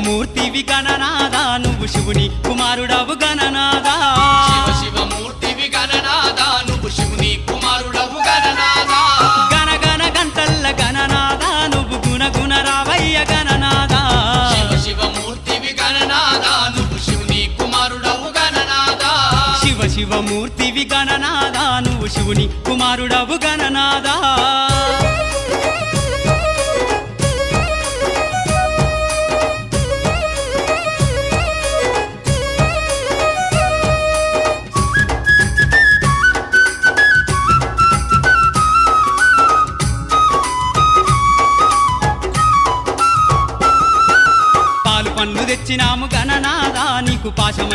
శివమూర్తివి గణనాదా నువ్వు శివుని కుమారుడవు గణనాదా శివమూర్తివి గణనాదా నువ్వు శివుని కుమారుడవు గణనాదా గణగణ గంటల్ల గణనాదా నువ్వు గుణగుణ రావయ్య గణనాదా శివమూర్తివి గణనాదా నువ్వు శివుని కుమారుడవు గణనాదా శివమూర్తివి గణనాదా నువ్వు శివుని కుమారుడవు గణనాదా పాలు పండ్లు తెచ్చినాము గణనాదా నీకు పాశం